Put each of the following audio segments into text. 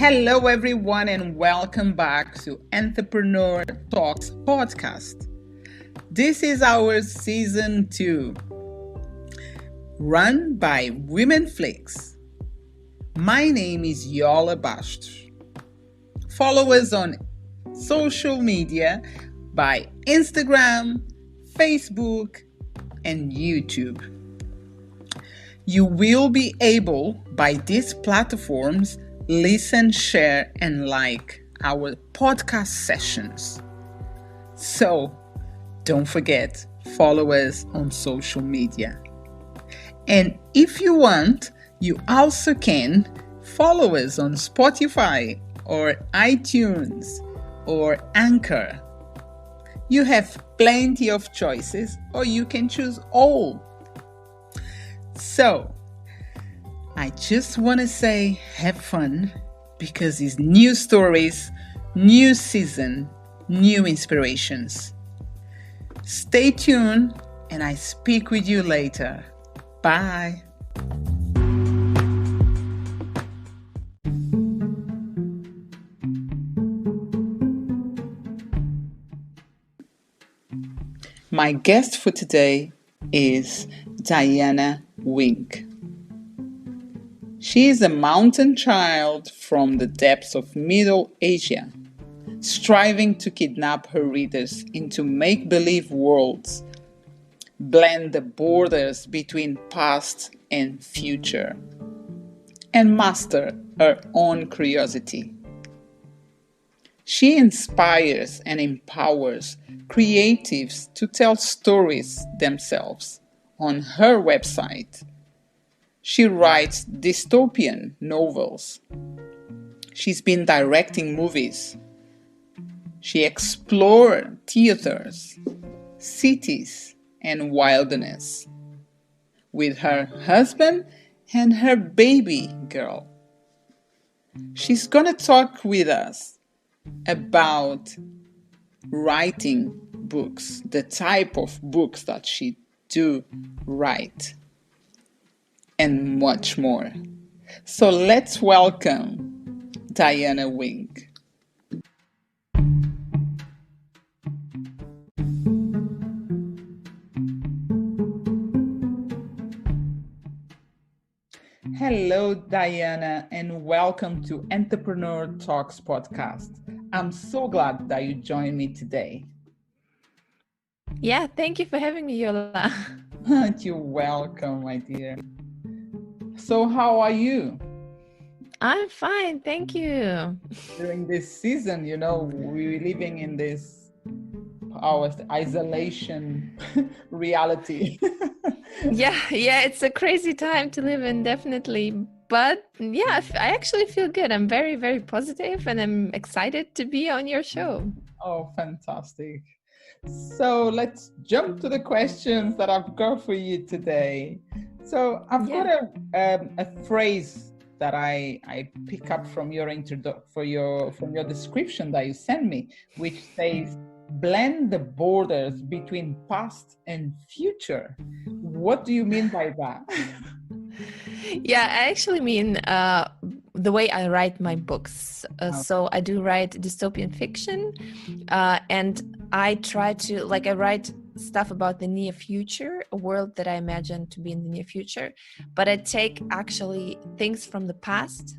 Hello, everyone, and welcome back to Entrepreneur Talks podcast. This is our season 2, run by Women Flix. My name is Yola Bastos. Follow us on social media by Instagram, Facebook, and YouTube. You will be able, by these platforms, listen, share, and like our podcast sessions. So, don't forget, follow us on social media. And if you want, you also can follow us on Spotify or iTunes or Anchor. You have plenty of choices, or you can choose all. So, I just want to say have fun, because it's new stories, new season, new inspirations. Stay tuned, and I speak with you later. Bye. My guest for today is Diana Wink. She is a mountain child from the depths of Middle Asia, striving to kidnap her readers into make-believe worlds, blend the borders between past and future, and master her own curiosity. She inspires and empowers creatives to tell stories themselves on her website. She writes dystopian novels. She's been directing movies. She explored theaters, cities, and wilderness with her husband and her baby girl. She's going to talk with us about writing books, the type of books that she do write, and much more. So let's welcome Diana Wink. Hello, Diana, and welcome to Entrepreneur Talks podcast. I'm so glad that you joined me today. Yeah, thank you for having me, Yola. You're welcome, my dear. So how are you? I'm fine, thank you. During this season, we're living in this isolation reality. Yeah, it's a crazy time to live in, definitely. But yeah, I actually feel good. I'm very, very positive, and I'm excited to be on your show. Oh, fantastic. So let's jump to the questions that I've got for you today. So I've got a phrase that I pick up from your from your description that you sent me, which says, blend the borders between past and future. What do you mean by that? Yeah, I actually mean the way I write my books. So I do write dystopian fiction, and I try to, I write stuff about the near future, a world that I imagine to be in the near future, but I take actually things from the past,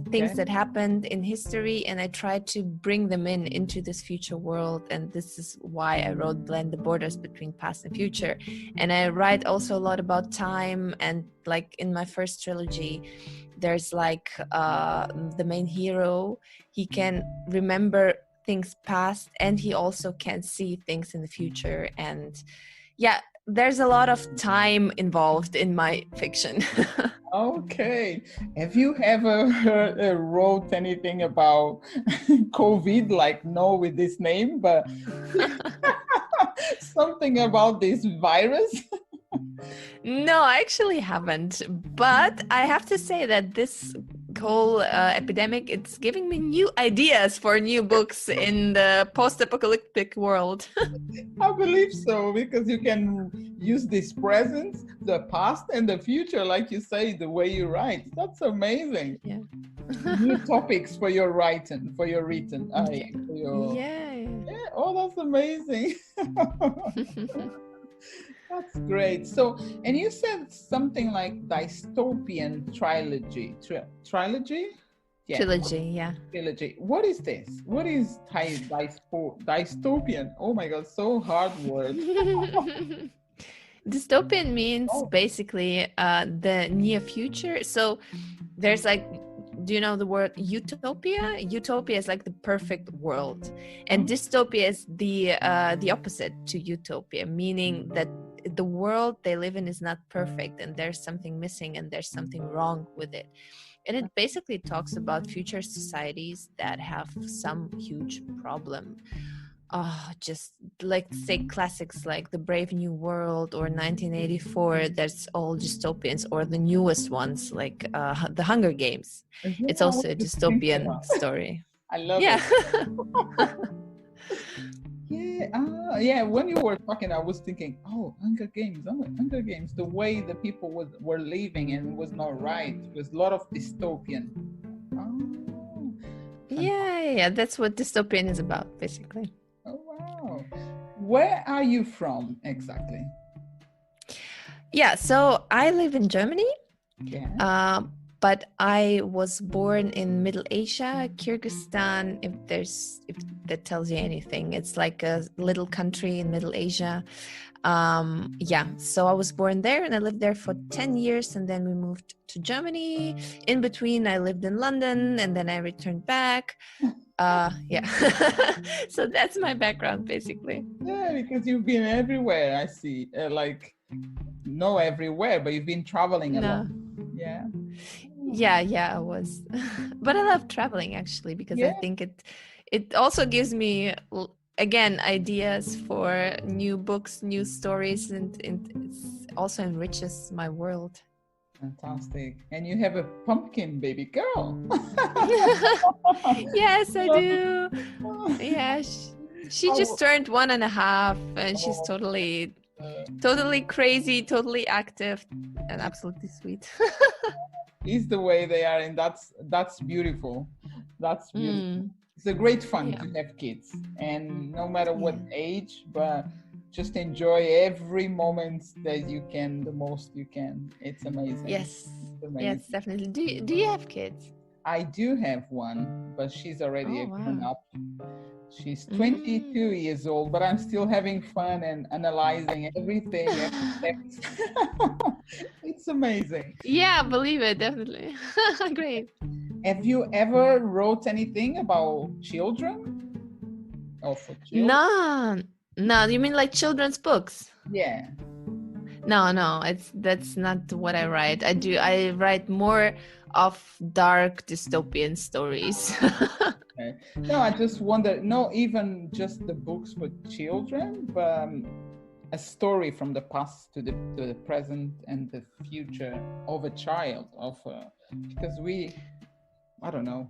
things that happened in history, and I try to bring them into this future world. And this is why I wrote Blend the Borders Between Past and Future. And I write also a lot about time, and in my first trilogy, there's the main hero, he can remember things past, and he also can see things in the future. And yeah, there's a lot of time involved in my fiction. Okay. Have you ever wrote anything about COVID? No with this name, but something about this virus? No, I actually haven't. But I have to say that this whole epidemic, it's giving me new ideas for new books in the post-apocalyptic world. I believe so, because you can use this present, the past, and the future, like you say, the way you write. That's amazing. Yeah. new topics for your writing, for your written. For your, Yeah. oh, that's amazing. That's great. So, and you said something like dystopian trilogy. Trilogy? Yeah. Trilogy, yeah. Trilogy. What is this? What is dystopian? Oh my God, so hard word. Dystopian means Oh, basically the near future. So there's like, do you know the word utopia? Utopia is like the perfect world, and dystopia is the opposite to utopia, meaning that the world they live in is not perfect, and there's something missing, and there's something wrong with it. And it basically talks about future societies that have some huge problem. Just like say classics like The Brave New World or 1984, that's all dystopians, or the newest ones like The Hunger Games. It's also a dystopian story. I love Yeah. it. Yeah. When you were talking, I was thinking, Hunger Games. Hunger Games. The way the people were living and was not right. It was a lot of dystopian. Yeah. That's what dystopian is about, basically. Oh wow. Where are you from exactly? Yeah. So I live in Germany. Yeah. But I was born in Middle Asia, Kyrgyzstan, if that tells you anything. It's like a little country in Middle Asia. So I was born there and I lived there for 10 years, and then we moved to Germany. In between, I lived in London, and then I returned back. So that's my background, basically. Yeah, because you've been everywhere, I see. No everywhere, but you've been traveling a lot. Yeah, I was. But I love traveling, actually, because I think it also gives me, again, ideas for new books, new stories, and it also enriches my world. Fantastic. And you have a pumpkin baby girl. Yes, I do. Yeah, she just turned 1.5, and she's totally crazy, totally active, and absolutely sweet. Is the way they are, and that's beautiful. That's beautiful. It's a great fun to have kids, and no matter what age, but just enjoy every moment that you can, the most you can. It's amazing. Yes, yes, definitely. Do you have kids? I do have one, but she's already grown up. She's 22 years old, but I'm still having fun and analyzing everything. It's amazing. Yeah, believe it, definitely. Great. Have you ever wrote anything about children? Or for children? No. You mean like children's books? Yeah. No. That's not what I write. I write more of dark dystopian stories. Okay. No, I just wonder, not even just the books for children, but a story from the past to the present and the future of a child, because I don't know,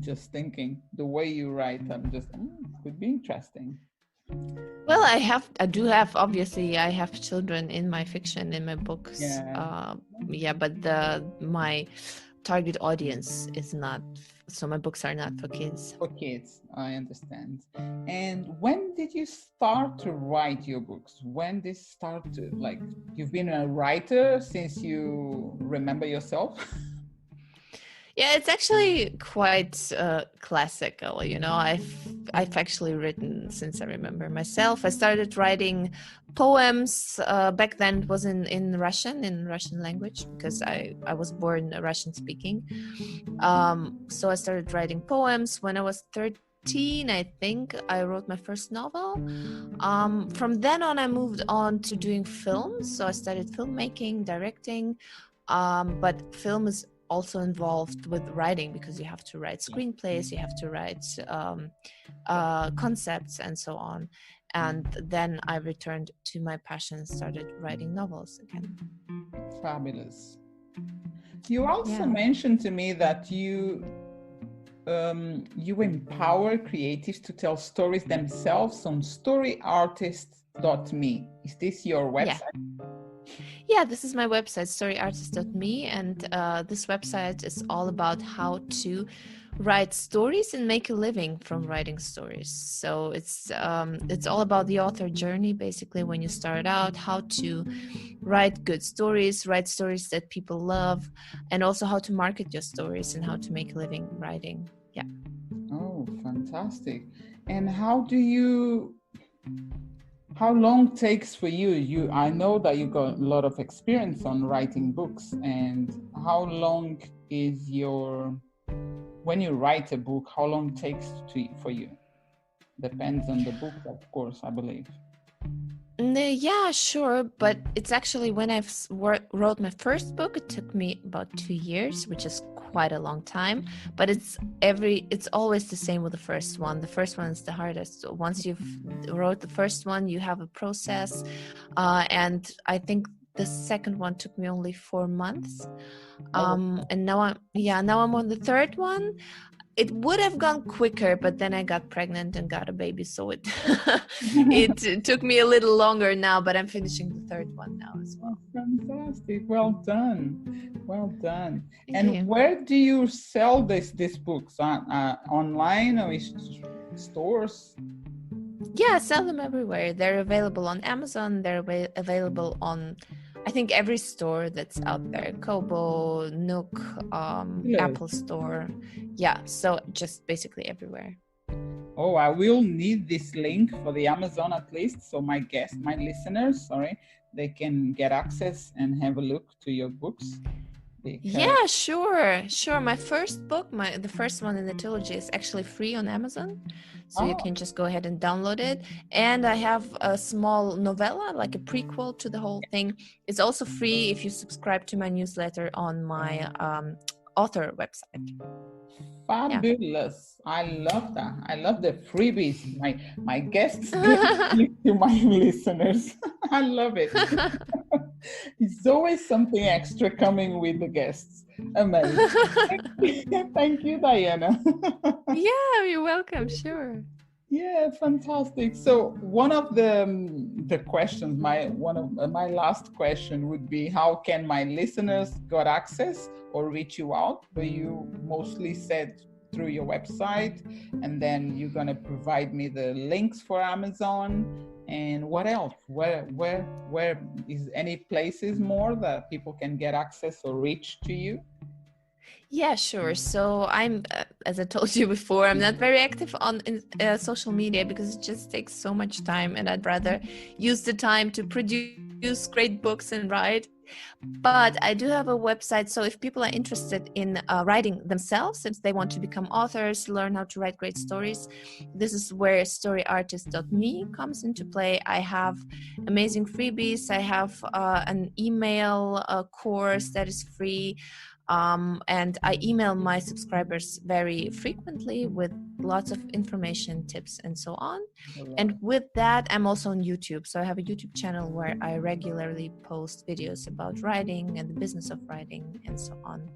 just thinking the way you write, I'm just, could be interesting. Well, I do have, obviously, I have children in my fiction, in my books. But my target audience is not, so my books are not for kids. For kids, I understand. And when did you start to write your books? When did this start to, like, you've been a writer since you remember yourself? Yeah, it's actually quite classical, I've actually written since I remember myself. I started writing poems, back then it was in Russian language, because I was born Russian speaking. So I started writing poems when I was 13, I think. I wrote my first novel. From then on, I moved on to doing films. So I started filmmaking, directing, but film is also involved with writing, because you have to write screenplays, you have to write concepts and so on. And then I returned to my passion and started writing novels again. Fabulous. You also mentioned to me that you empower creatives to tell stories themselves on storyartist.me. Is this your website? Yeah, this is my website, storyartist.me, and this website is all about how to write stories and make a living from writing stories. So it's all about the author journey, basically, when you start out, how to write good stories, write stories that people love, and also how to market your stories and how to make a living writing. Yeah. Oh, fantastic. And how long takes for you? I know that you got a lot of experience on writing books, and how long is when you write a book, how long it takes for you? Depends on the book, of course, I believe. Yeah, sure, but it's actually when I wrote my first book, it took me about 2 years, which is quite a long time. But it's always the same with the first one. The first one is the hardest. So once you've wrote the first one, you have a process, and I think the second one took me only 4 months. And now I'm on the third one. It would have gone quicker, but then I got pregnant and got a baby, so it it took me a little longer now, but I'm finishing the third one now as well. Fantastic. Well done. Well done. Thank And you. where do you sell these books? Online or stores? Yeah, I sell them everywhere. They're available on Amazon. They're available on, I think, every store that's out there. Kobo, Nook, Yes. Apple Store. Yeah, so just basically everywhere. Oh, I will need this link for the Amazon at least, so my listeners, they can get access and have a look to your books. Yeah, sure. My first book, the first one in the trilogy, is actually free on Amazon, so you can just go ahead and download it. And I have a small novella, like a prequel to the whole thing. It's also free if you subscribe to my newsletter on my author website. Fabulous. I love that. I love the freebies my guests give to my listeners. I love it. It's always something extra coming with the guests. Amazing. Thank you, Diana. Yeah, you're welcome. Sure. Yeah, fantastic. So one of the questions, my last question would be, how can my listeners got access or reach you out? But you mostly said through your website, and then you're gonna provide me the links for Amazon. And what else? Where is any places more that people can get access or reach to you? Yeah, sure. So I'm, as I told you before, I'm not very active on social media because it just takes so much time, and I'd rather use the time to produce great books and write. But I do have a website, so if people are interested in writing themselves, if they want to become authors, learn how to write great stories, this is where storyartist.me comes into play. I have amazing freebies. I have an email course that is free. And I email my subscribers very frequently with lots of information, tips, and so on. And with that, I'm also on YouTube. So I have a YouTube channel where I regularly post videos about writing and the business of writing and so on.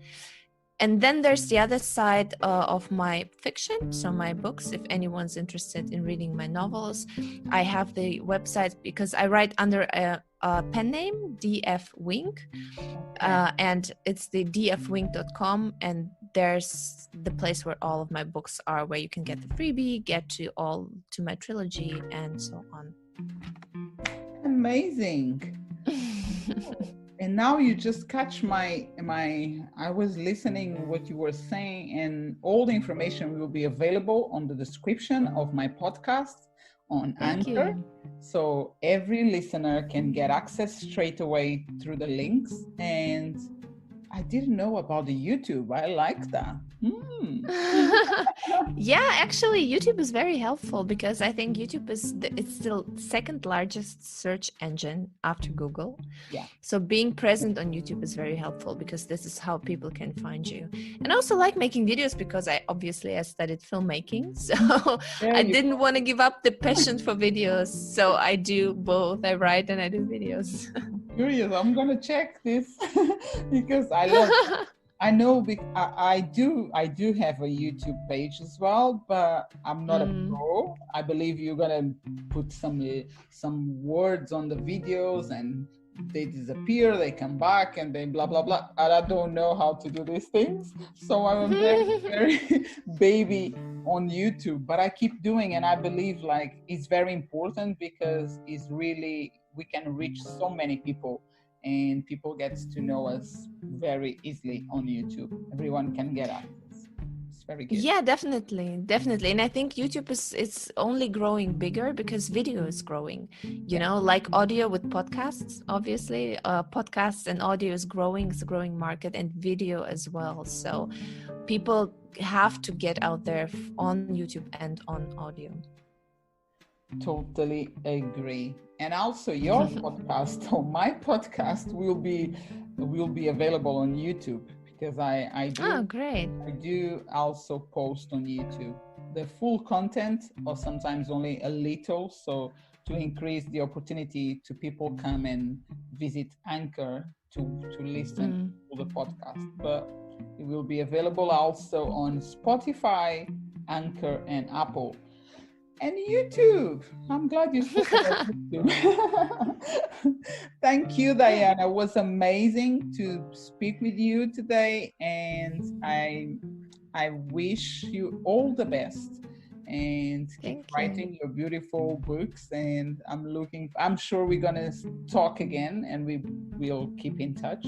And then there's the other side of my fiction, so my books. If anyone's interested in reading my novels, I have the website because I write under a pen name, DF Wink, and it's the dfwink.com, and there's the place where all of my books are, where you can get the freebie, get to my trilogy, and so on. Amazing. And now you just catch I was listening what you were saying, and all the information will be available on the description of my podcast on Anchor. So every listener can get access straight away through the links. And I didn't know about the YouTube. I like that. Yeah, actually, YouTube is very helpful because I think YouTube it's still second largest search engine after Google. Yeah. So being present on YouTube is very helpful because this is how people can find you. And I also like making videos because I studied filmmaking, so I didn't want to give up the passion for videos. So I do both. I write and I do videos. Curious. I'm gonna check this because I love. I know I do have a YouTube page as well, but I'm not a pro. I believe you're gonna put some words on the videos and they disappear, they come back, and then blah blah blah. And I don't know how to do these things, so I'm very very baby on YouTube, but I keep doing, and I believe like it's very important because it's really, we can reach so many people, and people gets to know us very easily on YouTube. Everyone can get access. It's very good. Yeah, definitely. And I think YouTube it's only growing bigger because video is growing, like audio with podcasts, obviously. Podcasts and audio is growing, it's a growing market, and video as well. So people have to get out there on YouTube and on audio. Totally agree. And also your podcast or my podcast will be available on YouTube, because I do. Oh, great. I do also post on YouTube the full content, or sometimes only a little, so to increase the opportunity to people come and visit Anchor to listen to the podcast. But it will be available also on Spotify, Anchor, and Apple. And YouTube. I'm glad you spoke about YouTube. Thank you, Diana. It was amazing to speak with you today, and I wish you all the best, and keep writing your beautiful books. And I'm sure we're gonna talk again, and we will keep in touch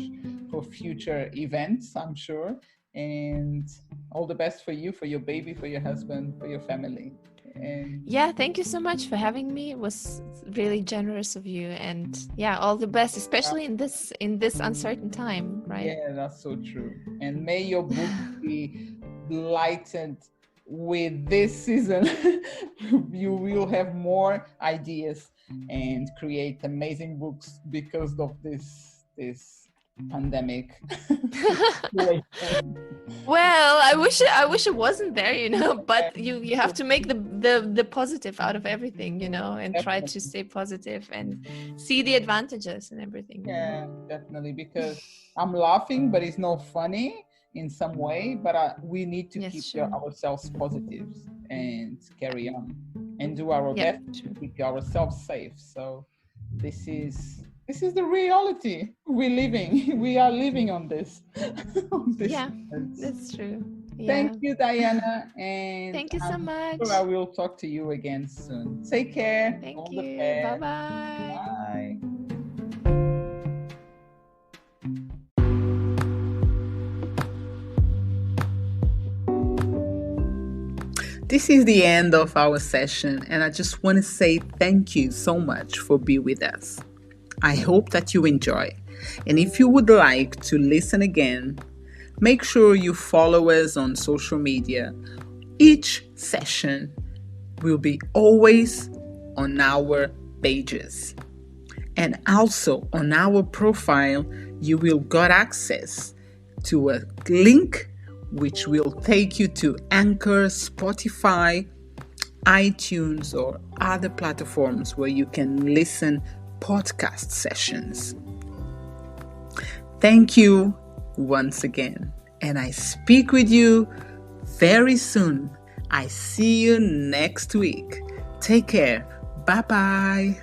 for future events, I'm sure. And all the best for you, for your baby, for your husband, for your family. And yeah, thank you so much for having me. It was really generous of you, and yeah, all the best, especially in this uncertain time, right? Yeah, that's so true. And may your book be lightened with this season. You will have more ideas and create amazing books because of this pandemic. Well, I wish it wasn't there, but you have to make the positive out of everything, and try to stay positive and see the advantages and everything. Yeah, definitely, because I'm laughing, but it's not funny in some way, but we need to keep ourselves positive and carry on and do our best to keep ourselves safe. So this is the reality we are living on this. Yeah, that's true. Thank you, Diana, and thank you so much. Sure I will talk to you again soon. Take care. Thank you. Bye-bye. Bye. This is the end of our session, and I just want to say thank you so much for being with us. I hope that you enjoy. And if you would like to listen again, make sure you follow us on social media. Each session will be always on our pages. And also on our profile, you will get access to a link which will take you to Anchor, Spotify, iTunes, or other platforms where you can listen podcast sessions. Thank you once again, and I speak with you very soon. I see you next week. Take care. Bye-bye.